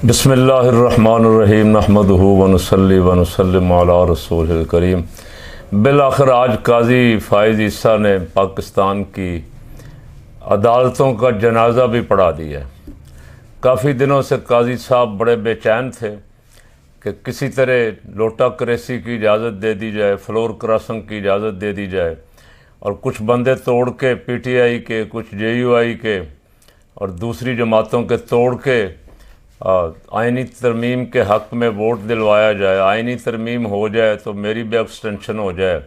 بسم اللہ الرحمن الرحیم نحمدہ ونصلی ونسلم علی رسول الکریم۔ بالآخر آج قاضی فائز عیسیٰ نے پاکستان کی عدالتوں کا جنازہ بھی پڑھا دیا ہے۔ کافی دنوں سے قاضی صاحب بڑے بے چین تھے کہ کسی طرح لوٹا کریسی کی اجازت دے دی جائے، فلور کراسنگ کی اجازت دے دی جائے، اور کچھ بندے توڑ کے پی ٹی آئی کے، کچھ جے یو آئی کے اور دوسری جماعتوں کے توڑ کے آئینی ترمیم کے حق میں ووٹ دلوایا جائے۔ آئینی ترمیم ہو جائے تو میری بھی ایکسٹینشن ہو جائے،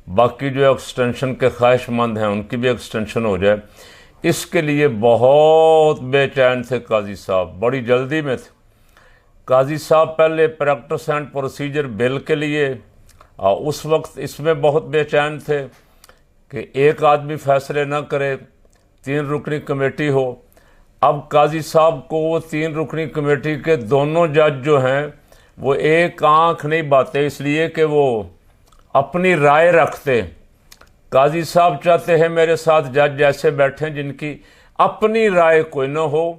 باقی جو ایکسٹینشن کے خواہش مند ہیں ان کی بھی ایکسٹینشن ہو جائے۔ اس کے لیے بہت بے چین تھے قاضی صاحب، بڑی جلدی میں تھے قاضی صاحب۔ پہلے پریکٹس اینڈ پروسیجر بل کے لیے اس وقت اس میں بہت بے چین تھے کہ ایک آدمی فیصلے نہ کرے، 3 رکنی کمیٹی ہو۔ اب قاضی صاحب کو وہ 3 رکنی کمیٹی کے دونوں جج جو ہیں وہ ایک آنکھ نہیں باتے، اس لیے کہ وہ اپنی رائے رکھتے۔ قاضی صاحب چاہتے ہیں میرے ساتھ جج ایسے بیٹھیں جن کی اپنی رائے کوئی نہ ہو،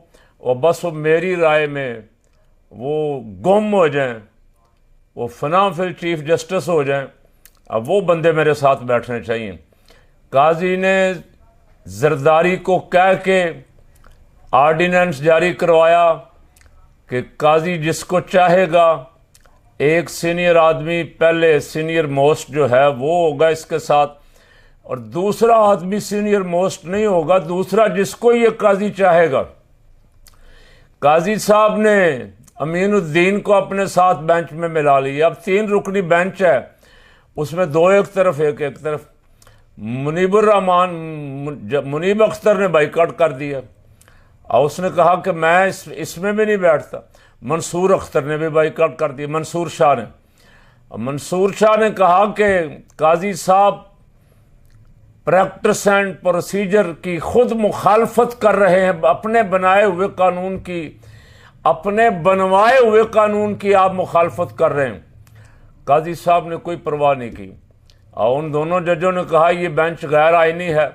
اور بس وہ میری رائے میں وہ گم ہو جائیں، وہ فنا فل چیف جسٹس ہو جائیں۔ اب وہ بندے میرے ساتھ بیٹھنے چاہیے۔ قاضی نے زرداری کو کہہ کے آرڈیننس جاری کروایا کہ قاضی جس کو چاہے گا، ایک سینئر آدمی پہلے سینئر موسٹ جو ہے وہ ہوگا اس کے ساتھ، اور دوسرا آدمی سینئر موسٹ نہیں ہوگا، دوسرا جس کو یہ قاضی چاہے گا۔ قاضی صاحب نے امین الدین کو اپنے ساتھ بینچ میں ملا لیا۔ اب 3 رکنی بینچ ہے، اس میں 2 ایک طرف ایک طرف۔ منیب اختر نے بائیکاٹ کر دیا اور اس نے کہا کہ میں اس میں بھی نہیں بیٹھتا۔ منصور اختر نے بھی بائیکاٹ کر دیا، منصور شاہ نے کہا کہ قاضی صاحب پریکٹس اینڈ پروسیجر کی خود مخالفت کر رہے ہیں، اپنے بنائے ہوئے قانون کی آپ مخالفت کر رہے ہیں۔ قاضی صاحب نے کوئی پرواہ نہیں کی، اور ان دونوں ججوں نے کہا یہ بینچ غیر آئینی ہے،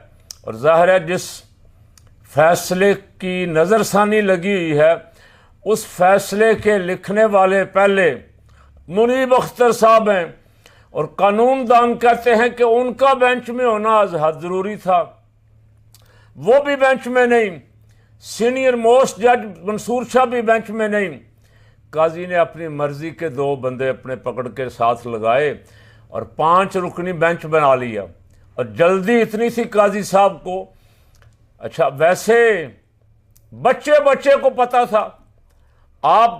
اور ظاہر ہے جس فیصلے کی نظر ثانی لگی ہوئی ہے اس فیصلے کے لکھنے والے پہلے منیب اختر صاحب ہیں، اور قانون دان کہتے ہیں کہ ان کا بینچ میں ہونا از حد ضروری تھا، وہ بھی بینچ میں نہیں۔ سینئر موسٹ جج منصور شاہ بھی بینچ میں نہیں۔ قاضی نے اپنی مرضی کے 2 بندے اپنے پکڑ کے ساتھ لگائے اور 5 رکنی بینچ بنا لیا، اور جلدی اتنی تھی قاضی صاحب کو۔ اچھا، ویسے بچے کو پتا تھا، آپ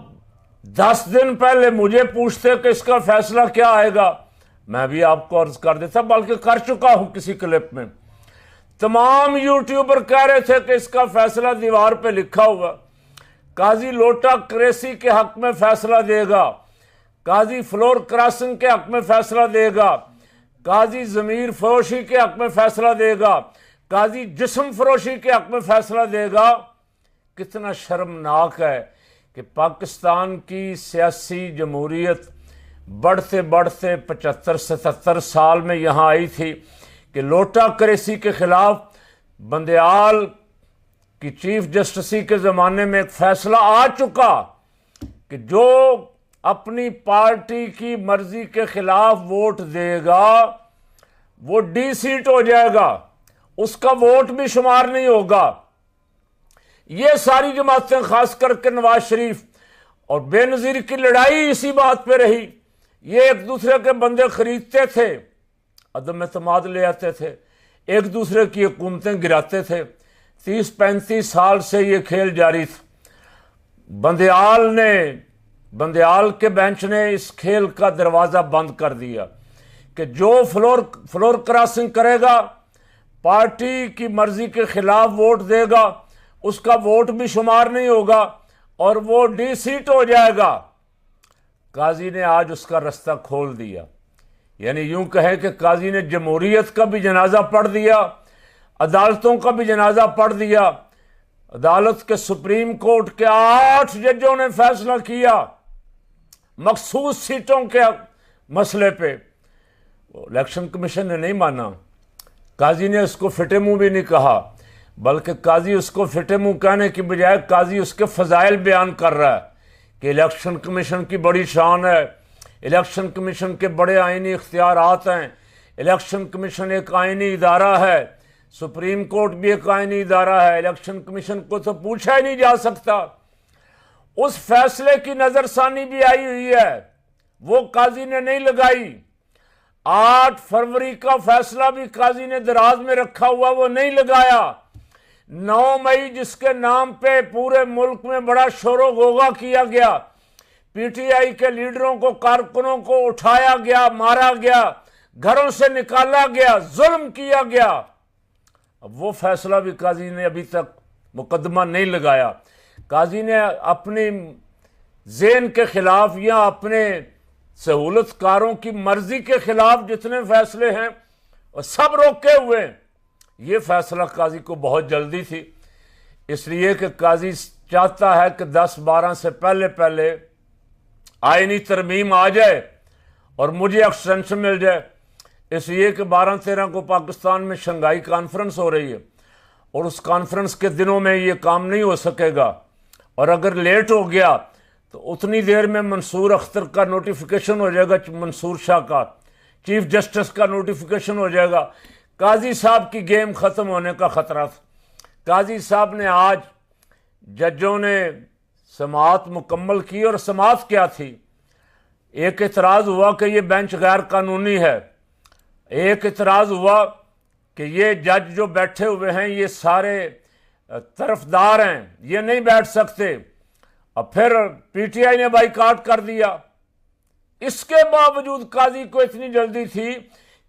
10 دن پہلے مجھے پوچھتے کہ اس کا فیصلہ کیا آئے گا، میں بھی آپ کو عرض کر دیتا، بلکہ کر چکا ہوں کسی کلپ میں۔ تمام یوٹیوبر کہہ رہے تھے کہ اس کا فیصلہ دیوار پہ لکھا ہوا، قاضی لوٹا کریسی کے حق میں فیصلہ دے گا، قاضی فلور کراسنگ کے حق میں فیصلہ دے گا، قاضی ضمیر فروشی کے حق میں فیصلہ دے گا، قاضی جسم فروشی کے حق میں فیصلہ دے گا۔ کتنا شرمناک ہے کہ پاکستان کی سیاسی جمہوریت بڑھتے 75-77 سال میں یہاں آئی تھی کہ لوٹا کریسی کے خلاف بندیال کی چیف جسٹسی کے زمانے میں ایک فیصلہ آ چکا کہ جو اپنی پارٹی کی مرضی کے خلاف ووٹ دے گا وہ ڈی سیٹ ہو جائے گا، اس کا ووٹ بھی شمار نہیں ہوگا۔ یہ ساری جماعتیں، خاص کر کے نواز شریف اور بے نظیر کی لڑائی اسی بات پہ رہی۔ یہ ایک دوسرے کے بندے خریدتے تھے، عدم اعتماد لے آتے تھے، ایک دوسرے کی حکومتیں گراتے تھے۔ 30-35 سال سے یہ کھیل جاری تھا۔ بندیال کے بینچ نے اس کھیل کا دروازہ بند کر دیا کہ جو فلور کراسنگ کرے گا، پارٹی کی مرضی کے خلاف ووٹ دے گا، اس کا ووٹ بھی شمار نہیں ہوگا اور وہ ڈی سیٹ ہو جائے گا۔ قاضی نے آج اس کا رستہ کھول دیا، یعنی یوں کہیں کہ قاضی نے جمہوریت کا بھی جنازہ پڑھ دیا، عدالتوں کا بھی جنازہ پڑھ دیا۔ عدالت کے سپریم کورٹ کے 8 ججوں نے فیصلہ کیا مخصوص سیٹوں کے مسئلے پہ۔ الیکشن کمیشن نے نہیں مانا، قاضی نے اس کو فٹے منہ بھی نہیں کہا، بلکہ قاضی اس کو فٹے منہ کہنے کی بجائے قاضی اس کے فضائل بیان کر رہا ہے کہ الیکشن کمیشن کی بڑی شان ہے، الیکشن کمیشن کے بڑے آئینی اختیارات ہیں، الیکشن کمیشن ایک آئینی ادارہ ہے، سپریم کورٹ بھی ایک آئینی ادارہ ہے، الیکشن کمیشن کو تو پوچھا ہی نہیں جا سکتا۔ اس فیصلے کی نظر ثانی بھی آئی ہوئی ہے، وہ قاضی نے نہیں لگائی۔ 8 فروری کا فیصلہ بھی قاضی نے دراز میں رکھا ہوا، وہ نہیں لگایا۔ 9 مئی جس کے نام پہ پورے ملک میں بڑا شور و غوغا کیا گیا، پی ٹی آئی کے لیڈروں کو، کارکنوں کو اٹھایا گیا، مارا گیا، گھروں سے نکالا گیا، ظلم کیا گیا، اب وہ فیصلہ بھی قاضی نے ابھی تک مقدمہ نہیں لگایا۔ قاضی نے اپنی ذہن کے خلاف یا اپنے سہولت کاروں کی مرضی کے خلاف جتنے فیصلے ہیں وہ سب روکے ہوئے ہیں۔ یہ فیصلہ قاضی کو بہت جلدی تھی، اس لیے کہ قاضی چاہتا ہے کہ 10-12 سے پہلے آئینی ترمیم آ جائے اور مجھے ایکسٹینشن مل جائے، اس لیے کہ 12-13 کو پاکستان میں شنگھائی کانفرنس ہو رہی ہے اور اس کانفرنس کے دنوں میں یہ کام نہیں ہو سکے گا، اور اگر لیٹ ہو گیا تو اتنی دیر میں منصور اختر کا نوٹیفیکیشن ہو جائے گا، منصور شاہ کا، چیف جسٹس کا نوٹیفیکیشن ہو جائے گا۔ قاضی صاحب کی گیم ختم ہونے کا خطرہ تھا۔ قاضی صاحب نے آج ججوں نے سماعت مکمل کی، اور سماعت کیا تھی؟ ایک اعتراض ہوا کہ یہ بینچ غیر قانونی ہے، ایک اعتراض ہوا کہ یہ جج جو بیٹھے ہوئے ہیں یہ سارے طرفدار ہیں، یہ نہیں بیٹھ سکتے، اور پھر پی ٹی آئی نے بائیکاٹ کر دیا۔ اس کے باوجود قاضی کو اتنی جلدی تھی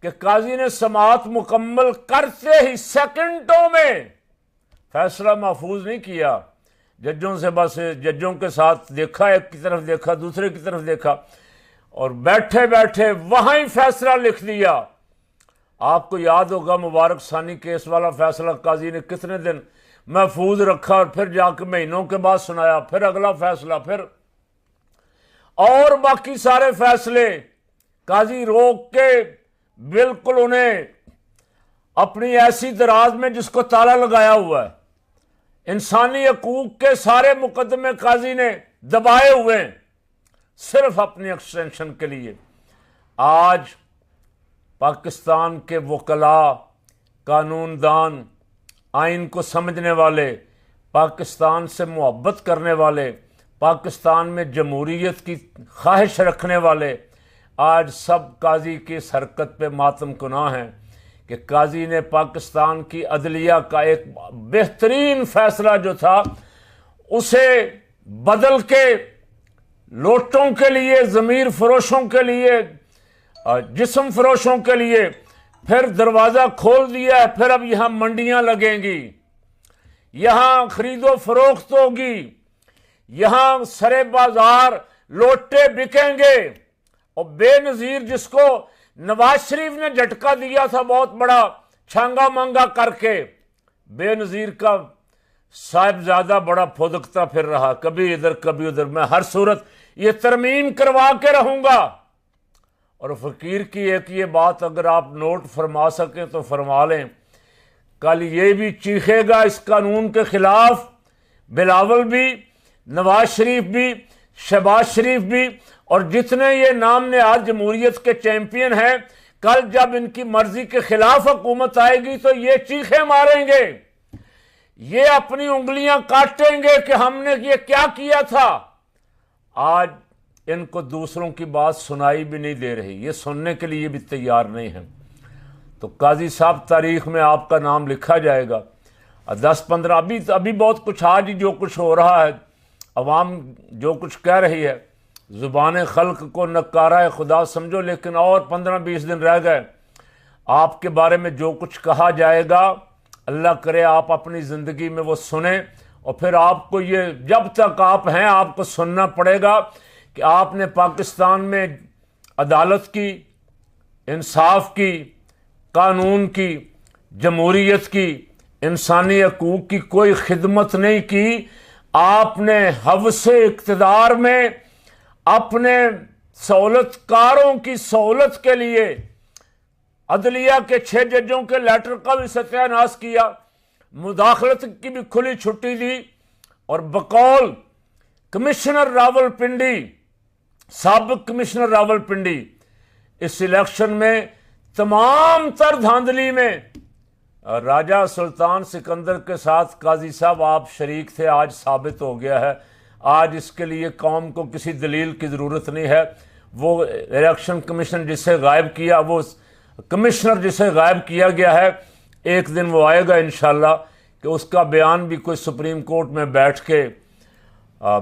کہ قاضی نے سماعت مکمل کرتے ہی سیکنڈوں میں فیصلہ محفوظ نہیں کیا، ججوں سے بس ججوں کے ساتھ دیکھا، ایک کی طرف دیکھا، دوسرے کی طرف دیکھا، اور بیٹھے بیٹھے وہاں ہی فیصلہ لکھ دیا۔ آپ کو یاد ہوگا مبارک ثانی کیس والا فیصلہ قاضی نے کتنے دن محفوظ رکھا، اور پھر جا کے مہینوں کے بعد سنایا، پھر اگلا فیصلہ، پھر اور باقی سارے فیصلے قاضی روک کے بالکل انہیں اپنی ایسی دراز میں جس کو تالا لگایا ہوا ہے، انسانی حقوق کے سارے مقدمے قاضی نے دبائے ہوئے ہیں صرف اپنی ایکسٹینشن کے لیے۔ آج پاکستان کے وکلاء، قانون دان، آئین کو سمجھنے والے، پاکستان سے محبت کرنے والے، پاکستان میں جمہوریت کی خواہش رکھنے والے آج سب قاضی کی اس حرکت پہ ماتم کناں ہیں کہ قاضی نے پاکستان کی عدلیہ کا ایک بہترین فیصلہ جو تھا اسے بدل کے لوٹوں کے لیے، ضمیر فروشوں کے لیے، جسم فروشوں کے لیے پھر دروازہ کھول دیا ہے۔ پھر اب یہاں منڈیاں لگیں گی، یہاں خرید و فروخت ہوگی، یہاں سرے بازار لوٹے بکیں گے، اور بے نظیر جس کو نواز شریف نے جھٹکا دیا تھا بہت بڑا چھانگا مانگا کر کے، بے نظیر کا صاحبزادہ بڑا پھودکتا پھر رہا، کبھی ادھر کبھی ادھر، میں ہر صورت یہ ترمیم کروا کے رہوں گا۔ اور فقیر کی ایک یہ بات اگر آپ نوٹ فرما سکیں تو فرما لیں، کل یہ بھی چیخے گا اس قانون کے خلاف، بلاول بھی، نواز شریف بھی، شہباز شریف بھی، اور جتنے یہ نام نہاد جمہوریت کے چیمپئن ہیں، کل جب ان کی مرضی کے خلاف حکومت آئے گی تو یہ چیخیں ماریں گے، یہ اپنی انگلیاں کاٹیں گے کہ ہم نے یہ کیا کیا تھا۔ آج ان کو دوسروں کی بات سنائی بھی نہیں دے رہی، یہ سننے کے لیے بھی تیار نہیں ہیں۔ تو قاضی صاحب تاریخ میں آپ کا نام لکھا جائے گا۔ 10-15 ابھی بہت کچھ، آج ہی جو کچھ ہو رہا ہے، عوام جو کچھ کہہ رہی ہے، زبان خلق کو نکارہ خدا سمجھو، لیکن اور 15-20 دن رہ گئے۔ آپ کے بارے میں جو کچھ کہا جائے گا، اللہ کرے آپ اپنی زندگی میں وہ سنیں، اور پھر آپ کو یہ جب تک آپ ہیں آپ کو سننا پڑے گا کہ آپ نے پاکستان میں عدالت کی، انصاف کی، قانون کی، جمہوریت کی، انسانی حقوق کی کوئی خدمت نہیں کی۔ آپ نے حوث اقتدار میں اپنے سہولت کاروں کی سہولت کے لیے عدلیہ کے 6 ججوں کے لیٹر کا بھی ستیہ ناش کیا، مداخلت کی بھی کھلی چھٹی دی، اور بقول کمشنر راولپنڈی، سابق کمشنر راولپنڈی اس الیکشن میں تمام تر دھاندلی میں راجہ سلطان سکندر کے ساتھ قاضی صاحب آپ شریک تھے، آج ثابت ہو گیا ہے۔ آج اس کے لیے قوم کو کسی دلیل کی ضرورت نہیں ہے۔ وہ الیکشن کمیشن جسے غائب کیا، وہ کمشنر جسے غائب کیا گیا ہے، ایک دن وہ آئے گا انشاءاللہ کہ اس کا بیان بھی کوئی سپریم کورٹ میں بیٹھ کے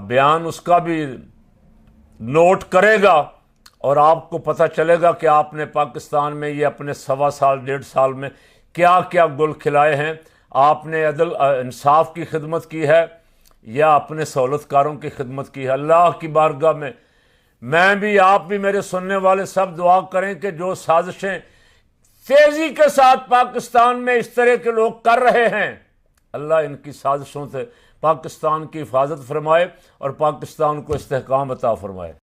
بیان اس کا بھی نوٹ کرے گا، اور آپ کو پتہ چلے گا کہ آپ نے پاکستان میں یہ اپنے 1.25 سال میں کیا کیا گل کھلائے ہیں۔ آپ نے عدل انصاف کی خدمت کی ہے یا اپنے سہولت کاروں کی خدمت کی ہے؟ اللہ کی بارگاہ میں بھی، آپ بھی، میرے سننے والے سب دعا کریں کہ جو سازشیں تیزی کے ساتھ پاکستان میں اس طرح کے لوگ کر رہے ہیں، اللہ ان کی سازشوں سے پاکستان کی حفاظت فرمائے اور پاکستان کو استحکام عطا فرمائے۔